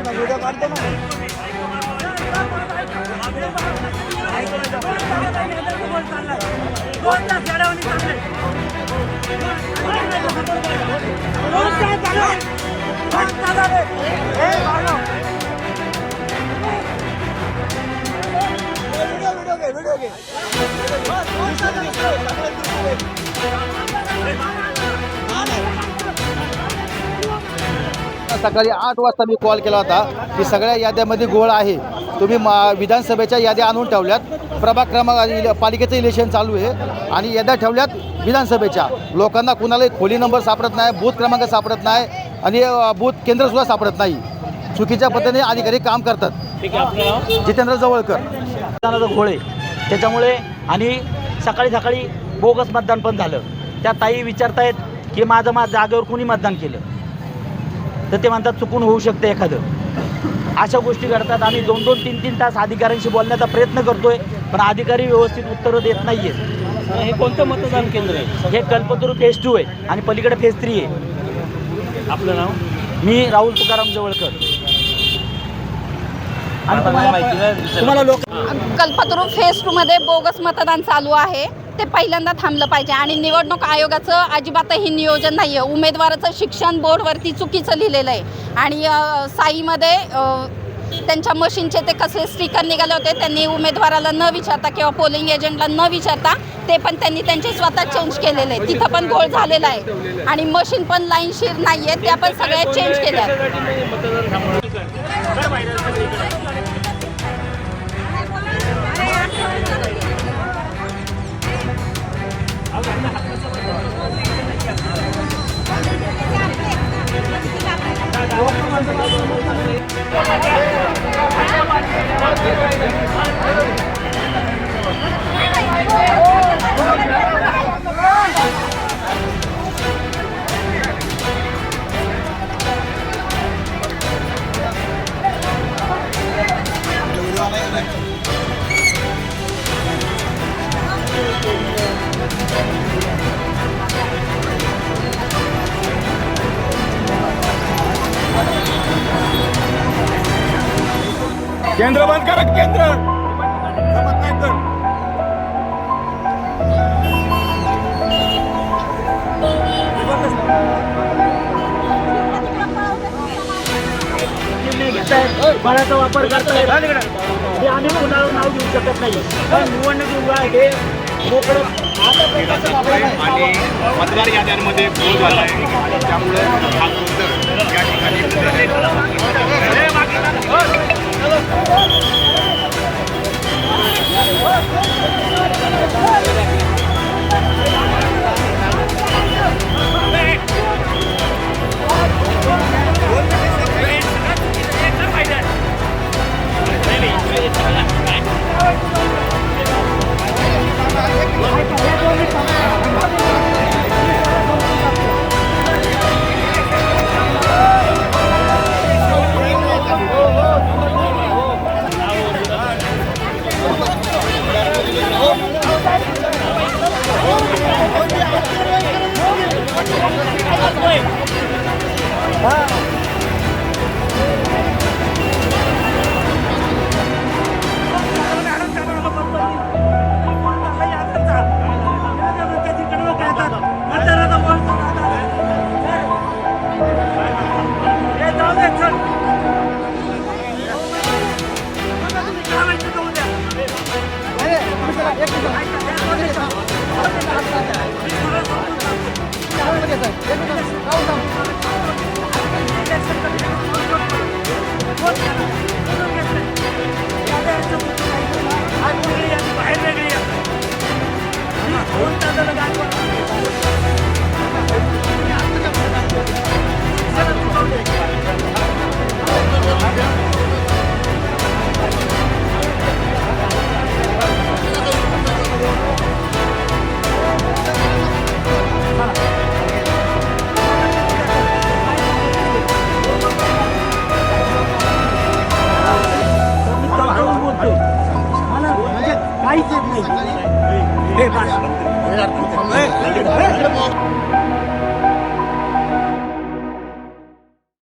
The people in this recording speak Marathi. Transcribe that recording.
व्हिडिओ काढतो ना. व्हिडिओ घे. सकाळी 8 वाजता मी कॉल केला होता की सगळ्या याद्यामध्ये गोळ आहे, तुम्ही विधानसभेच्या याद्या आणून ठेवल्यात, प्रभाग क्रमांक पालिकेचं इलेक्शन चालू आहे आणि याद्या ठेवल्यात विधानसभेच्या. लोकांना कुणालाही खोली नंबर सापडत नाही, बूथ क्रमांक सापडत नाही आणि बूथ केंद्रसुद्धा सापडत नाही. चुकीच्या पद्धतीने अधिकारी काम करतात. जितेंद्र जवळकर घोळ आहे त्याच्यामुळे, आणि सकाळी सकाळी बोगस मतदान पण झालं. त्या ताई विचारतायत की माझं जागेवर कोणी मतदान केलं, तर ते म्हणतात चुकून होऊ शकते एखादं. अशा गोष्टी घडतात. आम्ही 2-2, 3-3 तास अधिकाऱ्यांशी बोलण्याचा प्रयत्न करतोय, पण अधिकारी व्यवस्थित उत्तरं देत नाही आहेत. हे कोणतं मतदान केंद्र आहे? हे कल्पतरू फेज 2 आहे आणि पलीकडे फेज 3 आहे. आपलं नाव? मी राहुल तुकाराम जवळकर. आणि तुम्हाला लोक कल्पतरू फेज 2 मध्ये बोगस मतदान चालू आहे, ते पहिल्यांदा थांबलं पाहिजे. आणि निवडणूक आयोगाचं अजिबातही नियोजन नाही आहे. उमेदवाराचं शिक्षण बोर्डवरती चुकीचं लिहिलेलं आहे. आणि साईमध्ये त्यांच्या मशीनचे ते कसले स्टिकर निघाले होते, त्यांनी उमेदवाराला न विचारता किंवा पोलिंग एजंटला न विचारता ते पण त्यांनी त्यांचे स्वतः चेंज केलेले आहे. तिथं पण घोळ झालेला आहे आणि मशीन पण लाईनशीर नाही आहे, त्या पण सगळ्या चेंज केल्या आहेत. केंद्र बंद करा, केंद्र जमत नाही तर. बळाचा वापर करतायत हे आम्ही कुणाला नाव घेऊ शकत नाही. पण निवडणूक हे मोकळं आणि मतदार याद्यांमध्ये गोळ झाला आहे, त्यामुळे